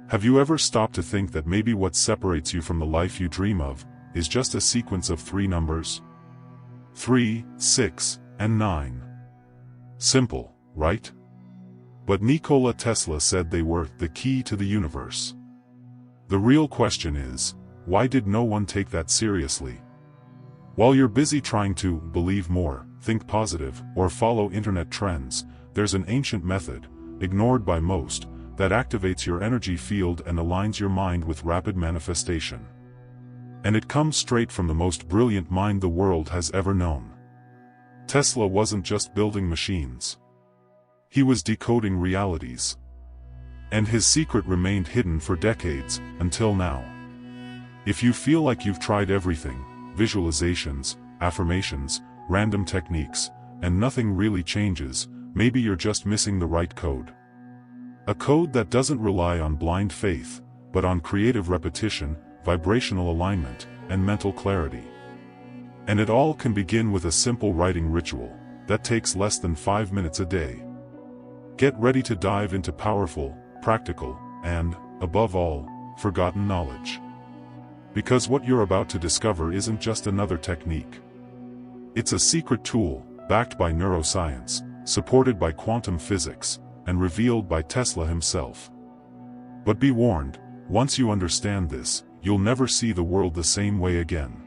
Have you ever stopped to think that maybe what separates you from the life you dream of is just a sequence of three numbers? 3, 6, and 9. Simple, right? But Nikola Tesla said they were the key to the universe. The real question is, why did no one take that seriously? While you're busy trying to believe more, think positive, or follow internet trends, there's an ancient method, ignored by most, that activates your energy field and aligns your mind with rapid manifestation. And it comes straight from the most brilliant mind the world has ever known. Tesla wasn't just building machines. He was decoding realities. And his secret remained hidden for decades, until now. If you feel like you've tried everything, visualizations, affirmations, random techniques, and nothing really changes, maybe you're just missing the right code. A code that doesn't rely on blind faith, but on creative repetition, vibrational alignment, and mental clarity. And it all can begin with a simple writing ritual that takes less than 5 minutes a day. Get ready to dive into powerful, practical, and, above all, forgotten knowledge. Because what you're about to discover isn't just another technique. It's a secret tool, backed by neuroscience, supported by quantum physics, and revealed by Tesla himself. But be warned, once you understand this, you'll never see the world the same way again.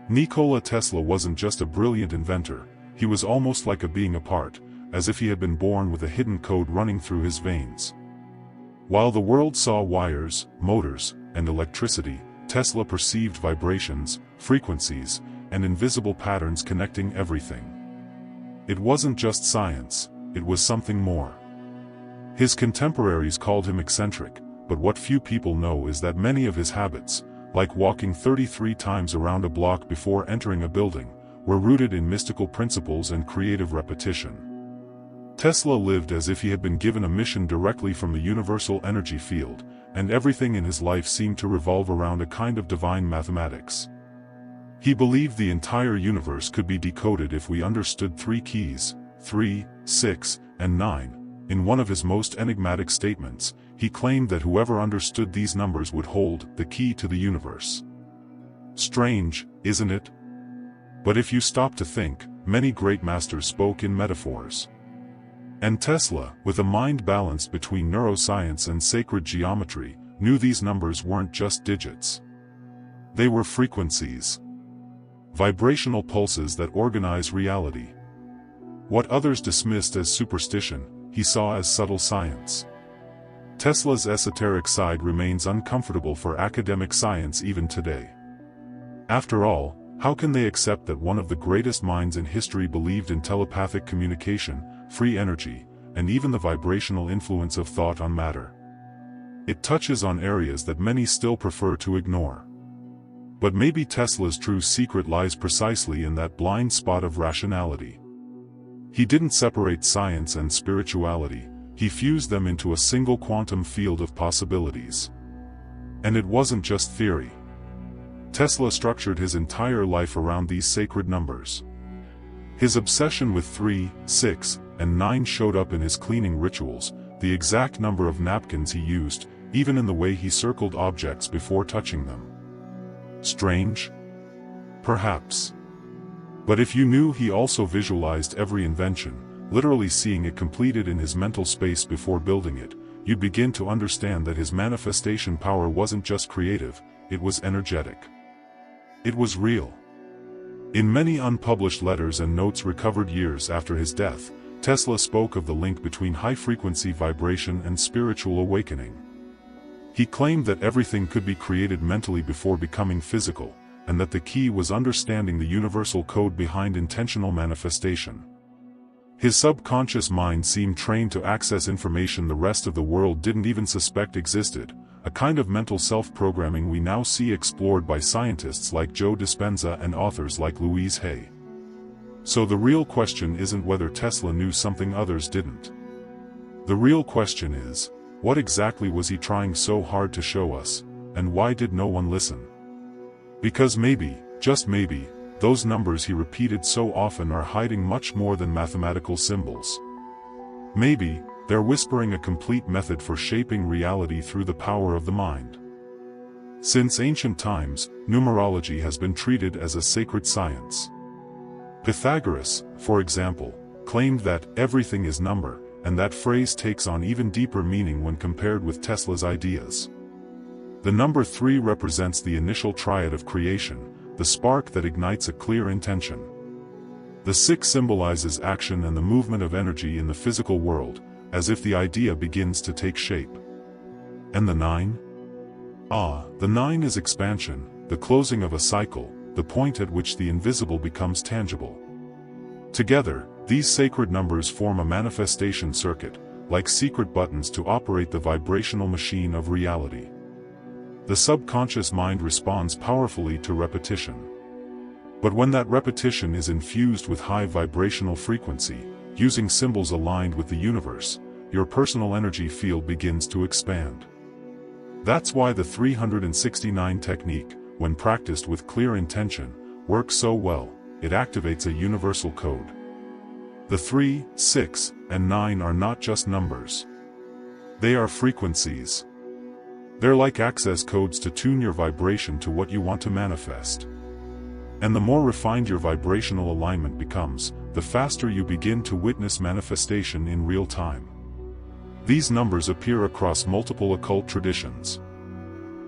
Nikola Tesla wasn't just a brilliant inventor, he was almost like a being apart, as if he had been born with a hidden code running through his veins. While the world saw wires, motors, and electricity, Tesla perceived vibrations, frequencies, and invisible patterns connecting everything. It wasn't just science, it was something more. His contemporaries called him eccentric, but what few people know is that many of his habits, like walking 33 times around a block before entering a building, were rooted in mystical principles and creative repetition. Tesla lived as if he had been given a mission directly from the universal energy field, and everything in his life seemed to revolve around a kind of divine mathematics. He believed the entire universe could be decoded if we understood three keys, 3, 6, and 9. In one of his most enigmatic statements, he claimed that whoever understood these numbers would hold the key to the universe. Strange, isn't it? But if you stop to think, many great masters spoke in metaphors. And Tesla, with a mind balanced between neuroscience and sacred geometry, knew these numbers weren't just digits. They were frequencies. Vibrational pulses that organize reality. What others dismissed as superstition, he saw as subtle science. Tesla's esoteric side remains uncomfortable for academic science even today. After all, how can they accept that one of the greatest minds in history believed in telepathic communication, free energy, and even the vibrational influence of thought on matter? It touches on areas that many still prefer to ignore. But maybe Tesla's true secret lies precisely in that blind spot of rationality. He didn't separate science and spirituality, he fused them into a single quantum field of possibilities. And it wasn't just theory. Tesla structured his entire life around these sacred numbers. His obsession with 3, 6, and 9 showed up in his cleaning rituals, the exact number of napkins he used, even in the way he circled objects before touching them. Strange? Perhaps. But if you knew he also visualized every invention, literally seeing it completed in his mental space before building it, you'd begin to understand that his manifestation power wasn't just creative, it was energetic. It was real. In many unpublished letters and notes recovered years after his death, Tesla spoke of the link between high-frequency vibration and spiritual awakening. He claimed that everything could be created mentally before becoming physical, and that the key was understanding the universal code behind intentional manifestation. His subconscious mind seemed trained to access information the rest of the world didn't even suspect existed, a kind of mental self-programming we now see explored by scientists like Joe Dispenza and authors like Louise Hay. So the real question isn't whether Tesla knew something others didn't. The real question is, what exactly was he trying so hard to show us, and why did no one listen? Because maybe, just maybe, those numbers he repeated so often are hiding much more than mathematical symbols. Maybe, they're whispering a complete method for shaping reality through the power of the mind. Since ancient times, numerology has been treated as a sacred science. Pythagoras, for example, claimed that everything is number, and that phrase takes on even deeper meaning when compared with Tesla's ideas. The number 3 represents the initial triad of creation, the spark that ignites a clear intention. The 6 symbolizes action and the movement of energy in the physical world, as if the idea begins to take shape. And the 9? The 9 is expansion, the closing of a cycle, the point at which the invisible becomes tangible. Together, these sacred numbers form a manifestation circuit, like secret buttons to operate the vibrational machine of reality. The subconscious mind responds powerfully to repetition. But when that repetition is infused with high vibrational frequency, using symbols aligned with the universe, your personal energy field begins to expand. That's why the 369 technique, when practiced with clear intention, works so well. It activates a universal code. The 3, 6, and 9 are not just numbers. They are frequencies. They're like access codes to tune your vibration to what you want to manifest. And the more refined your vibrational alignment becomes, the faster you begin to witness manifestation in real time. These numbers appear across multiple occult traditions.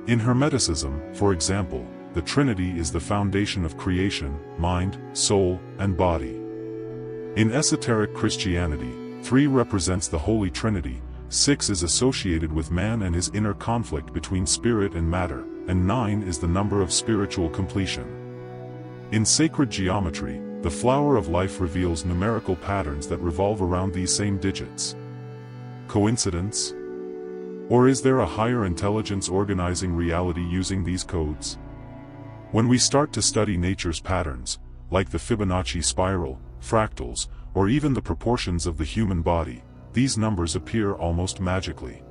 In Hermeticism, for example, the Trinity is the foundation of creation, mind, soul, and body. In esoteric Christianity, 3 represents the Holy Trinity, 6 is associated with man and his inner conflict between spirit and matter, and 9 is the number of spiritual completion. In sacred geometry, the flower of life reveals numerical patterns that revolve around these same digits. Coincidence? Or is there a higher intelligence organizing reality using these codes? When we start to study nature's patterns, like the Fibonacci spiral, fractals, or even the proportions of the human body, these numbers appear almost magically.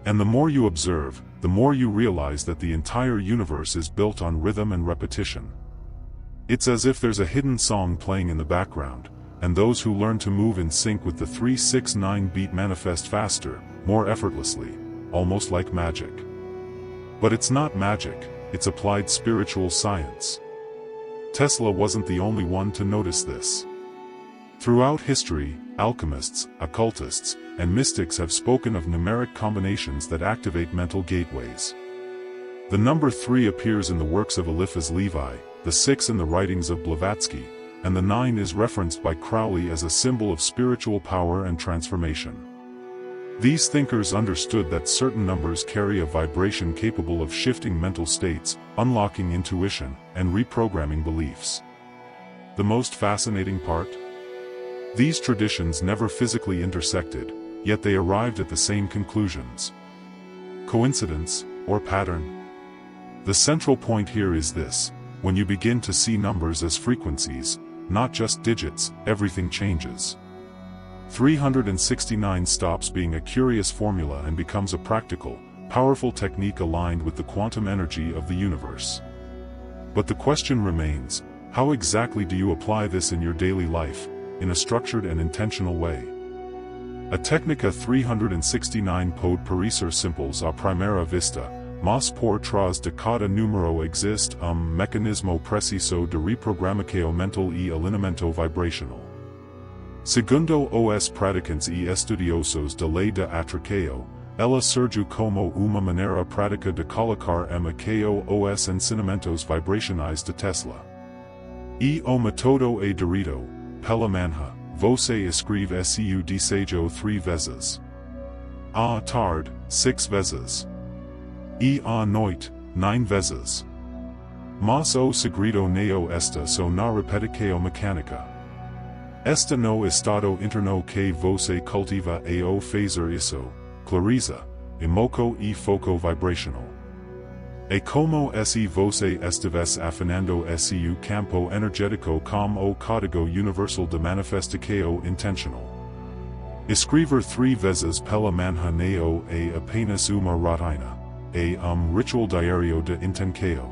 And the more you observe, the more you realize that the entire universe is built on rhythm and repetition. It's as if there's a hidden song playing in the background, and those who learn to move in sync with the 3-6-9 beat manifest faster, more effortlessly, almost like magic. But it's not magic, it's applied spiritual science. Tesla wasn't the only one to notice this. Throughout history, alchemists, occultists, and mystics have spoken of numeric combinations that activate mental gateways. The number 3 appears in the works of Eliphas Levi, the 6 in the writings of Blavatsky, and the 9 is referenced by Crowley as a symbol of spiritual power and transformation. These thinkers understood that certain numbers carry a vibration capable of shifting mental states, unlocking intuition, and reprogramming beliefs. The most fascinating part? These traditions never physically intersected, yet they arrived at the same conclusions. Coincidence, or pattern? The central point here is this: when you begin to see numbers as frequencies, not just digits, everything changes. 369 stops being a curious formula and becomes a practical, powerful technique aligned with the quantum energy of the universe. But the question remains, how exactly do you apply this in your daily life, in a structured and intentional way? A Technica 369 Pod Parecer Simples a Primera Vista, mas por trás de cada número existe mecanismo preciso de reprogramação mental e alinhamento vibracional. Segundo os praticantes e estudiosos de lei de atração, ela surgiu como uma maneira prática de colocar em ação os ensinamentos vibracionais de Tesla. E o método é dirido, pela manhã, você escreve seu desejo 3 vezes. À tarde, 6 vezes. E à noite, 9 vezes. Mas o segredo não está só na repetição mecânica. Está no estado interno que você cultiva ao fazer isso, clareza, emoco e foco vibracional. É como se você estivesse afinando seu campo energético com o código universal de manifestação intentional. Escrever 3 vezes pela manhã não é apenas uma rotina, é ritual diário de intenção.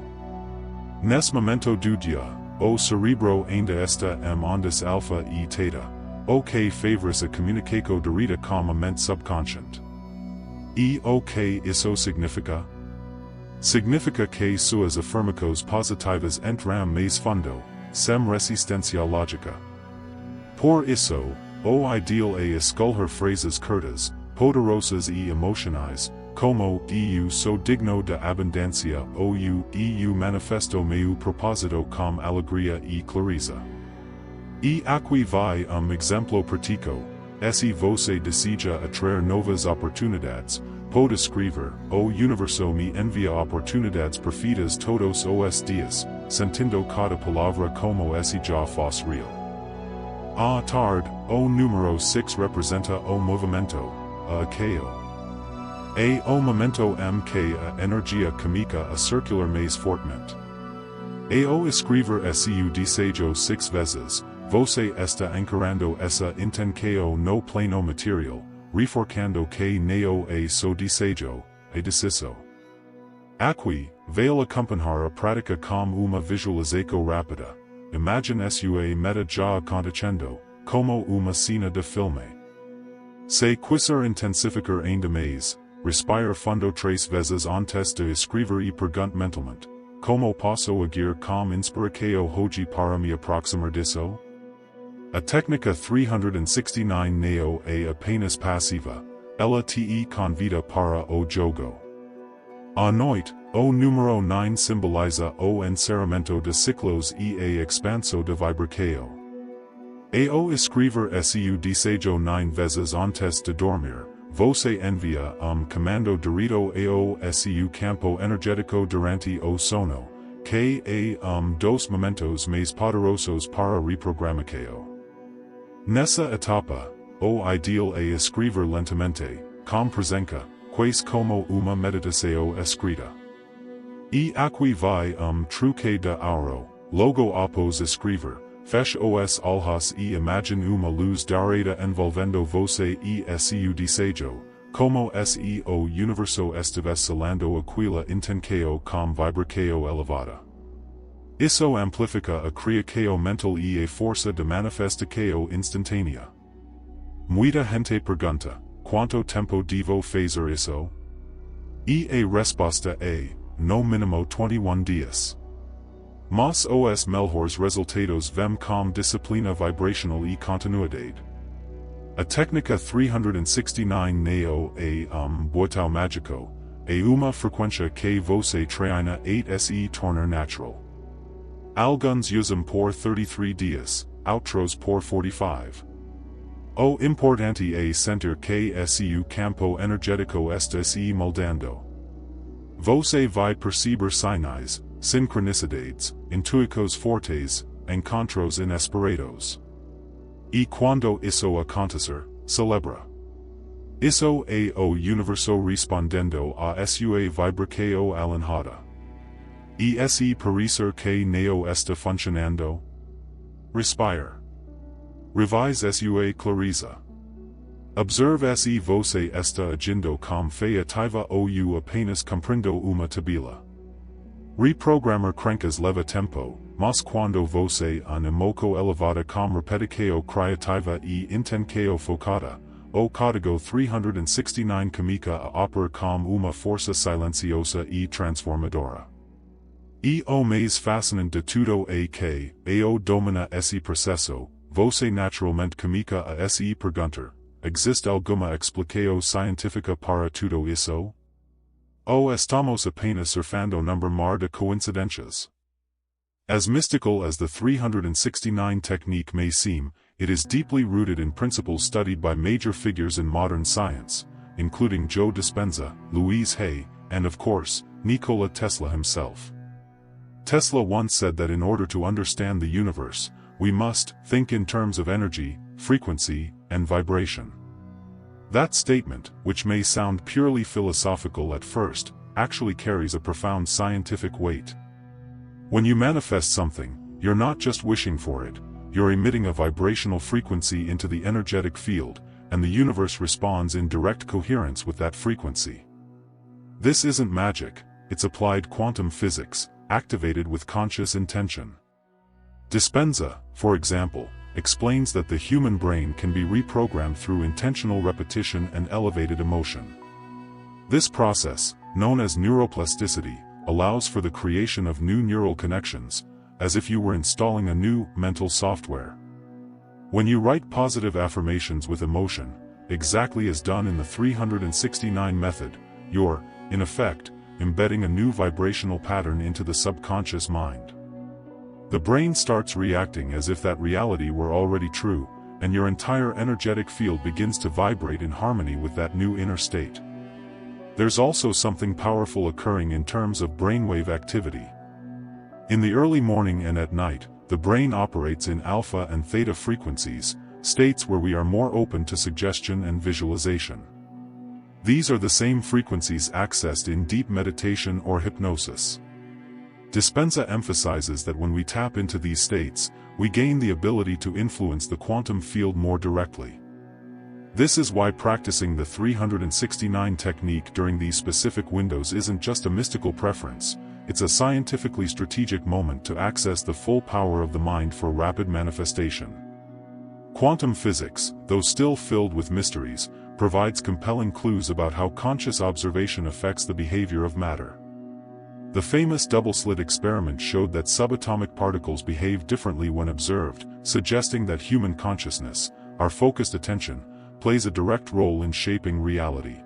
Nesse momento do dia, o cerebro ainda está em ondas alfa e theta, ok favors a comunicaco direta com a mente subconscient. E ok isso significa? Significa que suas afirmações positivas entram mais fundo, sem resistência lógica. Por isso, o ideal é escolher frases curtas, poderosas e emocionais, como eu sou digno da abundância ou eu manifesto meu propósito com alegria e clareza. E aqui vai exemplo prático, se você deseja atrair novas oportunidades, pode escrever, o universo me envia oportunidades perfeitas todos os dias, sentindo cada palavra como se já fosse real. À tarde, o número 6 representa o movimento, a aqueo. E o momento que a energia química a circular mais fortemente. E o escrever seu desejo 6 vezes, você está ancorando essa intenção no plano material, reforçando que neo é seu desejo, é deciso. Aqui, vai acompanhar a prática com uma visualização rápida. Imagine sua meta já acontecendo, como uma cena de filme. Se quiser intensificar ainda mais, respire fundo 3 vezes antes de escrever e pergunte mentalmente, como posso agir com inspiração hoje para me aproximar disso? A técnica 369 neo é apenas passiva, ela te convida para o jogo. À noite, o número 9 simboliza o encerramento de ciclos e a expansão de vibração. E o escrever seu desejo 9 vezes antes de dormir, você envia comando direto ao seu campo energético durante o sono, que é dos momentos mais poderosos para reprogramação. Nessa etapa, o ideal é escrever lentamente, com presença, quase como uma meditação escrita. E aqui vai truque de ouro, logo após escrever, feche os olhos e imagine uma luz dourada envolvendo você e seu desejo, como se o universo estivesse selando aquela intenção com vibração elevada. Isso amplifica a criação mental e a força de manifestação instantânea. Muita gente pergunta, quanto tempo devo fazer isso? E a resposta é, no mínimo 21 dias. Mas os melhores resultados vêm com disciplina vibracional e continuidade. A técnica 369 neo é botão mágico, é uma frequência que você treina a se tornar natural. Alguns usam por 33 dias, outros por 45. O importante é sentir que seu campo energético está se moldando. Você vai perceber sinais, sincronicidades, intuições fortes, encontros inesperados. E quando isso acontecer, celebra. Isso é o universo respondendo a sua vibração alinhada. E se parecer que neo está funcionando? Respire. Revise sua clareza. Observe se você está agindo com fé ativa ou apenas cumprindo uma tabela. Reprogramar crenças leva tempo, mas quando você animoco elevada com repetição criativa e intenção focada, o código 369 comica a operar com uma força silenciosa e transformadora. E o mais fascinante de tudo é que, ao domina esse processo, você naturalmente comica a se perguntar, existe alguma explicação científica para tudo isso? Ou estamos apenas surfando mar de coincidências? As mystical as the 369 technique may seem, it is deeply rooted in principles studied by major figures in modern science, including Joe Dispenza, Louise Hay, and of course, Nikola Tesla himself. Tesla once said that in order to understand the universe, we must think in terms of energy, frequency, and vibration. That statement, which may sound purely philosophical at first, actually carries a profound scientific weight. When you manifest something, you're not just wishing for it, you're emitting a vibrational frequency into the energetic field, and the universe responds in direct coherence with that frequency. This isn't magic, it's applied quantum physics, activated with conscious intention. Dispenza, for example, explains that the human brain can be reprogrammed through intentional repetition and elevated emotion. This process, known as neuroplasticity, allows for the creation of new neural connections, as if you were installing a new mental software. When you write positive affirmations with emotion, exactly as done in the 369 method, you're, in effect, embedding a new vibrational pattern into the subconscious mind. The brain starts reacting as if that reality were already true, and your entire energetic field begins to vibrate in harmony with that new inner state. There's also something powerful occurring in terms of brainwave activity. In the early morning and at night, the brain operates in alpha and theta frequencies, states where we are more open to suggestion and visualization. These are the same frequencies accessed in deep meditation or hypnosis. Dispenza emphasizes that when we tap into these states, we gain the ability to influence the quantum field more directly. This is why practicing the 369 technique during these specific windows isn't just a mystical preference, it's a scientifically strategic moment to access the full power of the mind for rapid manifestation. Quantum physics, though still filled with mysteries, provides compelling clues about how conscious observation affects the behavior of matter. The famous double-slit experiment showed that subatomic particles behave differently when observed, suggesting that human consciousness, our focused attention, plays a direct role in shaping reality.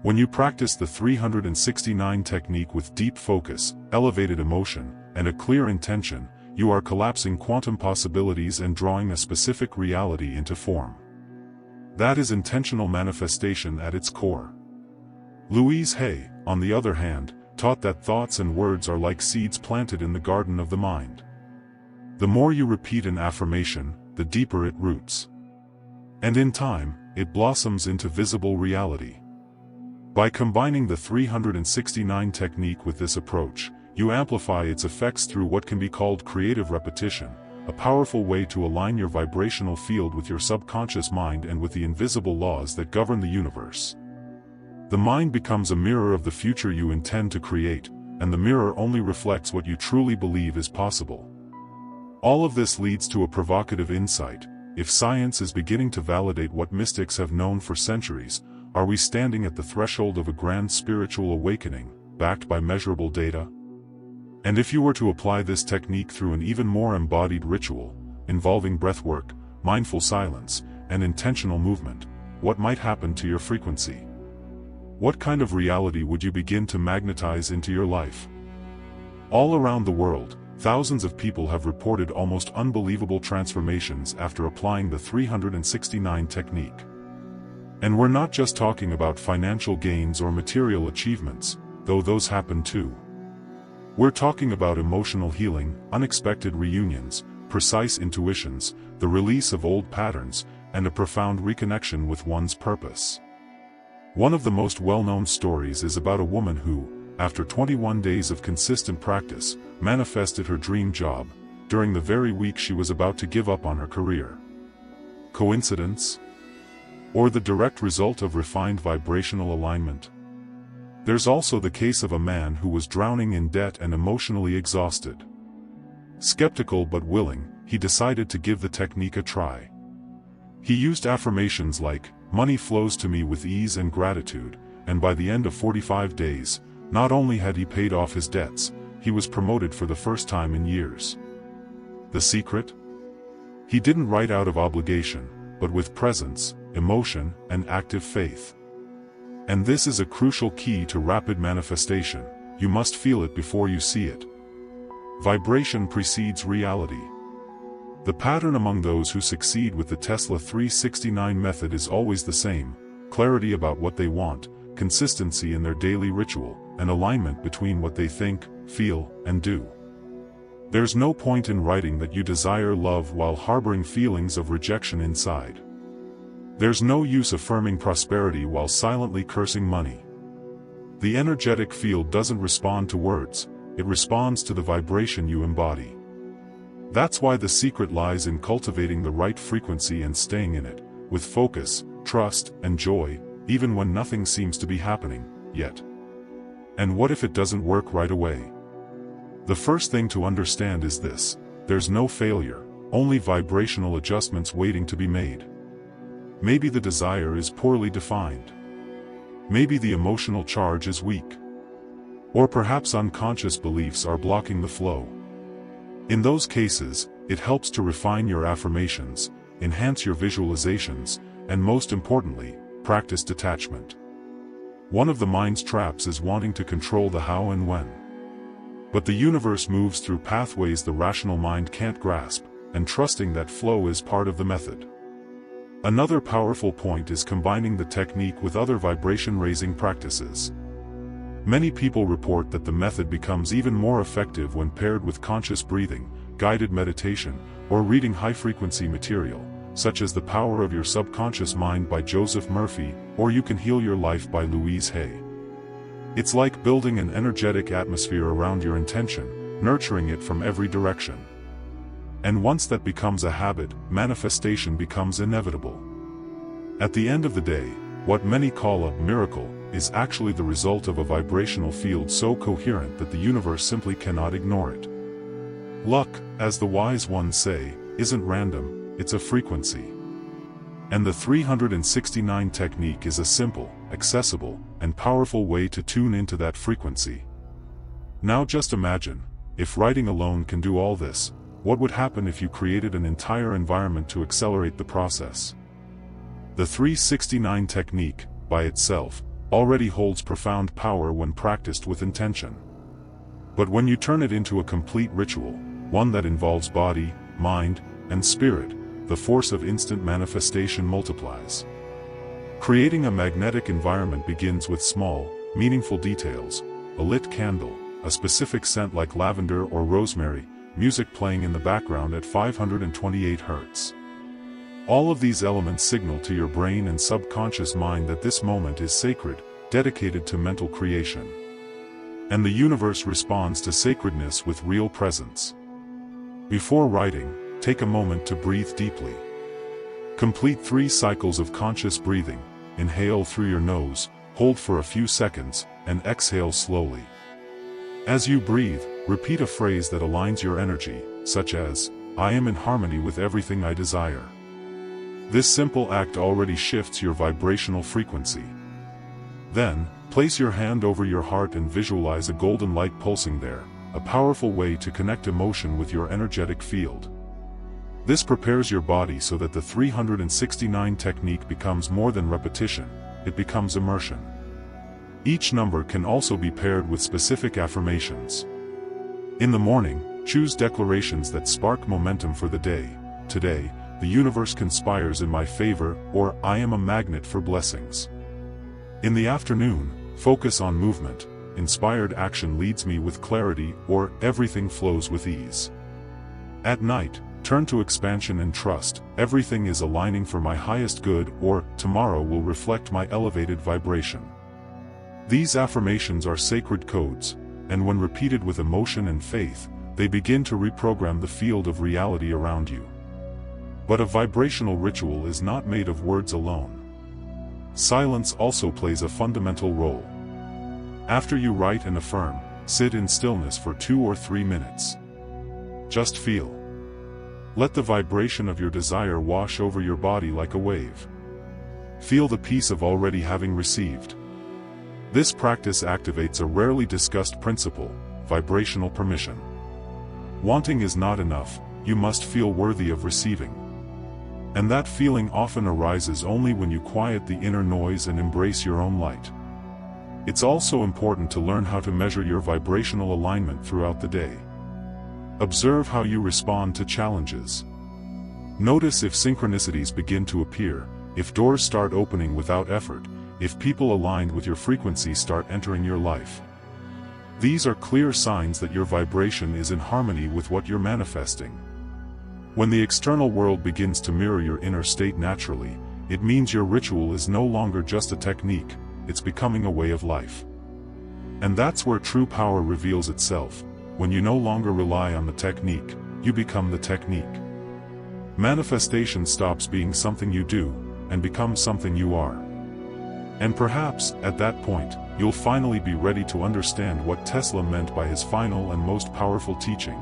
When you practice the 369 technique with deep focus, elevated emotion, and a clear intention, you are collapsing quantum possibilities and drawing a specific reality into form. That is intentional manifestation at its core. Louise Hay, on the other hand, taught that thoughts and words are like seeds planted in the garden of the mind. The more you repeat an affirmation, the deeper it roots. And in time, it blossoms into visible reality. By combining the 369 technique with this approach, you amplify its effects through what can be called creative repetition, a powerful way to align your vibrational field with your subconscious mind and with the invisible laws that govern the universe. The mind becomes a mirror of the future you intend to create, and the mirror only reflects what you truly believe is possible. All of this leads to a provocative insight. If science is beginning to validate what mystics have known for centuries, are we standing at the threshold of a grand spiritual awakening, backed by measurable data? And if you were to apply this technique through an even more embodied ritual, involving breathwork, mindful silence, and intentional movement, what might happen to your frequency? What kind of reality would you begin to magnetize into your life? All around the world, thousands of people have reported almost unbelievable transformations after applying the 369 technique. And we're not just talking about financial gains or material achievements, though those happen too. We're talking about emotional healing, unexpected reunions, precise intuitions, the release of old patterns, and a profound reconnection with one's purpose. One of the most well-known stories is about a woman who, after 21 days of consistent practice, manifested her dream job, during the very week she was about to give up on her career. Coincidence? Or the direct result of refined vibrational alignment? There's also the case of a man who was drowning in debt and emotionally exhausted. Skeptical but willing, he decided to give the technique a try. He used affirmations like, "Money flows to me with ease and gratitude," and by the end of 45 days, not only had he paid off his debts, he was promoted for the first time in years. The secret? He didn't write out of obligation, but with presence, emotion, and active faith. And this is a crucial key to rapid manifestation. You must feel it before you see it. Vibration precedes reality. The pattern among those who succeed with the Tesla 369 method is always the same: clarity about what they want, consistency in their daily ritual, and alignment between what they think, feel, and do. There's no point in writing that you desire love while harboring feelings of rejection inside. There's no use affirming prosperity while silently cursing money. The energetic field doesn't respond to words, it responds to the vibration you embody. That's why the secret lies in cultivating the right frequency and staying in it, with focus, trust, and joy, even when nothing seems to be happening yet. And what if it doesn't work right away? The first thing to understand is this: there's no failure, only vibrational adjustments waiting to be made. Maybe the desire is poorly defined. Maybe the emotional charge is weak. Or perhaps unconscious beliefs are blocking the flow. In those cases, it helps to refine your affirmations, enhance your visualizations, and most importantly, practice detachment. One of the mind's traps is wanting to control the how and when. But the universe moves through pathways the rational mind can't grasp, and trusting that flow is part of the method. Another powerful point is combining the technique with other vibration-raising practices. Many people report that the method becomes even more effective when paired with conscious breathing, guided meditation, or reading high-frequency material, such as The Power of Your Subconscious Mind by Joseph Murphy, or You Can Heal Your Life by Louise Hay. It's like building an energetic atmosphere around your intention, nurturing it from every direction. And once that becomes a habit, manifestation becomes inevitable. At the end of the day, what many call a miracle is actually the result of a vibrational field so coherent that the universe simply cannot ignore it. Luck, as the wise ones say, isn't random, it's a frequency. And the 369 technique is a simple, accessible, and powerful way to tune into that frequency. Now just imagine, if writing alone can do all this, what would happen if you created an entire environment to accelerate the process? The 369 technique, by itself, already holds profound power when practiced with intention. But when you turn it into a complete ritual, one that involves body, mind, and spirit, the force of instant manifestation multiplies. Creating a magnetic environment begins with small, meaningful details: a lit candle, a specific scent like lavender or rosemary, music playing in the background at 528 Hz. All of these elements signal to your brain and subconscious mind that this moment is sacred, dedicated to mental creation. And the universe responds to sacredness with real presence. Before writing, take a moment to breathe deeply. Complete 3 cycles of conscious breathing. Inhale through your nose, hold for a few seconds, and exhale slowly. As you breathe, repeat a phrase that aligns your energy, such as, "I am in harmony with everything I desire." This simple act already shifts your vibrational frequency. Then, place your hand over your heart and visualize a golden light pulsing there, a powerful way to connect emotion with your energetic field. This prepares your body so that the 369 technique becomes more than repetition, it becomes immersion. Each number can also be paired with specific affirmations. In the morning, choose declarations that spark momentum for the day. Today, the universe conspires in my favor, or I am a magnet for blessings. In the afternoon, focus on movement. Inspired action leads me with clarity, or everything flows with ease. At night, turn to expansion and trust. Everything is aligning for my highest good, or tomorrow will reflect my elevated vibration. These affirmations are sacred codes, and when repeated with emotion and faith, they begin to reprogram the field of reality around you. But a vibrational ritual is not made of words alone. Silence also plays a fundamental role. After you write and affirm, sit in stillness for 2 or 3 minutes. Just feel. Let the vibration of your desire wash over your body like a wave. Feel the peace of already having received. This practice activates a rarely discussed principle: vibrational permission. Wanting is not enough, you must feel worthy of receiving. And that feeling often arises only when you quiet the inner noise and embrace your own light. It's also important to learn how to measure your vibrational alignment throughout the day. Observe how you respond to challenges. Notice if synchronicities begin to appear, if doors start opening without effort, if people aligned with your frequency start entering your life. These are clear signs that your vibration is in harmony with what you're manifesting. When the external world begins to mirror your inner state naturally, it means your ritual is no longer just a technique, it's becoming a way of life. And that's where true power reveals itself. When you no longer rely on the technique, you become the technique. Manifestation stops being something you do, and becomes something you are. And perhaps, at that point, you'll finally be ready to understand what Tesla meant by his final and most powerful teaching.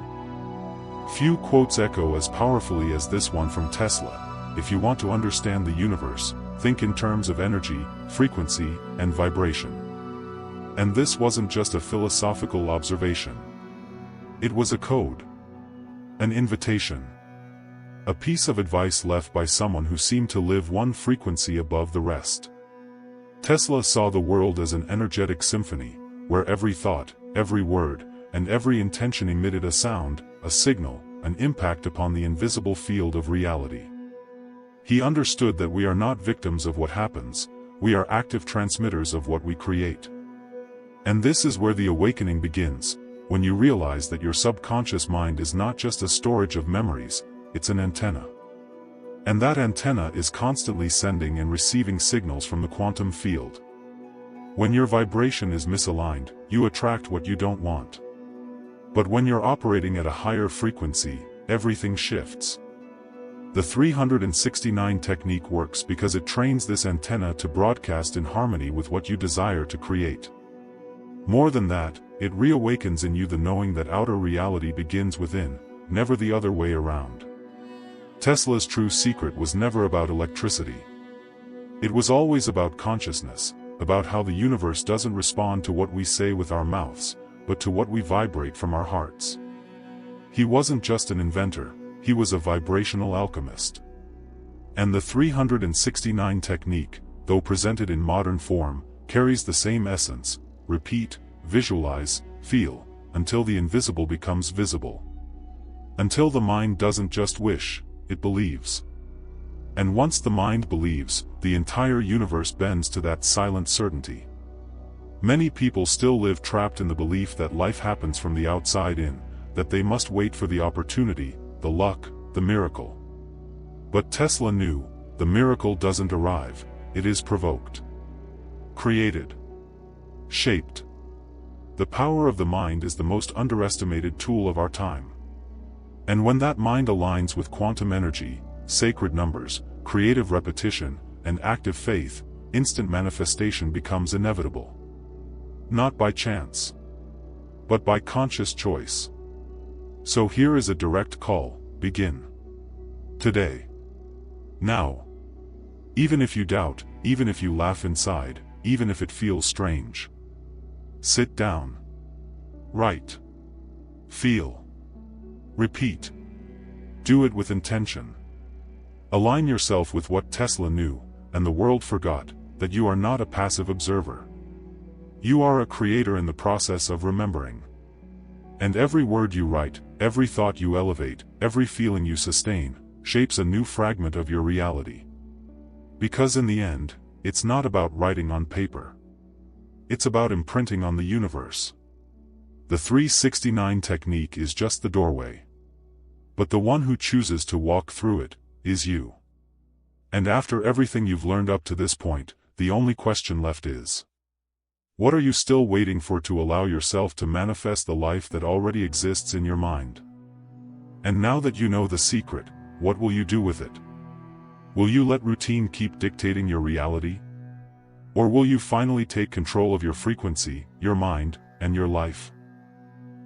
Few quotes echo as powerfully as this one from Tesla. If you want to understand the universe, think in terms of energy, frequency, and vibration. And this wasn't just a philosophical observation. It was a code. An invitation. A piece of advice left by someone who seemed to live one frequency above the rest. Tesla saw the world as an energetic symphony, where every thought, every word, and every intention emitted a sound, a signal, an impact upon the invisible field of reality. He understood that we are not victims of what happens, we are active transmitters of what we create. And this is where the awakening begins, when you realize that your subconscious mind is not just a storage of memories, it's an antenna. And that antenna is constantly sending and receiving signals from the quantum field. When your vibration is misaligned, you attract what you don't want. But when you're operating at a higher frequency, everything shifts. The 369 technique works because it trains this antenna to broadcast in harmony with what you desire to create. More than that, it reawakens in you the knowing that outer reality begins within, never the other way around. Tesla's true secret was never about electricity. It was always about consciousness, about how the universe doesn't respond to what we say with our mouths, but to what we vibrate from our hearts. He wasn't just an inventor, he was a vibrational alchemist. And the 369 technique, though presented in modern form, carries the same essence: repeat, visualize, feel, until the invisible becomes visible. Until the mind doesn't just wish, it believes. And once the mind believes, the entire universe bends to that silent certainty. Many people still live trapped in the belief that life happens from the outside in, that they must wait for the opportunity, the luck, the miracle. But Tesla knew, the miracle doesn't arrive, it is provoked. Created. Shaped. The power of the mind is the most underestimated tool of our time. And when that mind aligns with quantum energy, sacred numbers, creative repetition, and active faith, instant manifestation becomes inevitable. Not by chance, but by conscious choice. So here is a direct call: begin. Today. Now. Even if you doubt, even if you laugh inside, even if it feels strange. Sit down. Write. Feel. Repeat. Do it with intention. Align yourself with what Tesla knew, and the world forgot, that you are not a passive observer. You are a creator in the process of remembering. And every word you write, every thought you elevate, every feeling you sustain, shapes a new fragment of your reality. Because in the end, it's not about writing on paper. It's about imprinting on the universe. The 369 technique is just the doorway. But the one who chooses to walk through it, is you. And after everything you've learned up to this point, the only question left is: what are you still waiting for to allow yourself to manifest the life that already exists in your mind? And now that you know the secret, what will you do with it? Will you let routine keep dictating your reality? Or will you finally take control of your frequency, your mind, and your life?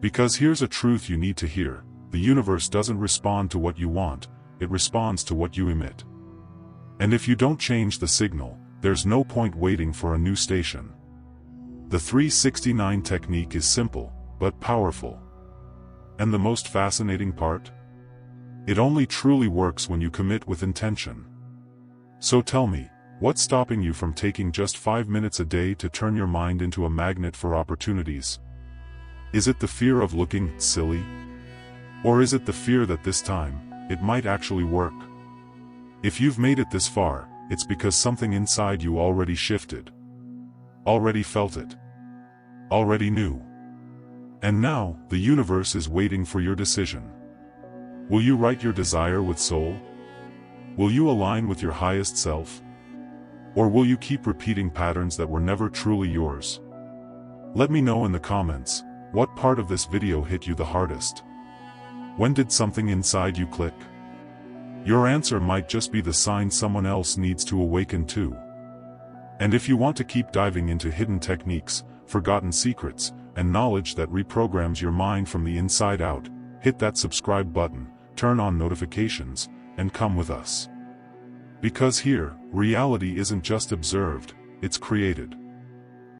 Because here's a truth you need to hear: the universe doesn't respond to what you want, it responds to what you emit. And if you don't change the signal, there's no point waiting for a new station. The 369 technique is simple, but powerful. And the most fascinating part? It only truly works when you commit with intention. So tell me, what's stopping you from taking just 5 minutes a day to turn your mind into a magnet for opportunities? Is it the fear of looking silly? Or is it the fear that this time, it might actually work? If you've made it this far, it's because something inside you already shifted. Already felt it. Already knew. And now, the universe is waiting for your decision. Will you write your desire with soul? Will you align with your highest self? Or will you keep repeating patterns that were never truly yours? Let me know in the comments, what part of this video hit you the hardest? When did something inside you click? Your answer might just be the sign someone else needs to awaken too. And if you want to keep diving into hidden techniques, forgotten secrets, and knowledge that reprograms your mind from the inside out, hit that subscribe button, turn on notifications, and come with us. Because here, reality isn't just observed, it's created.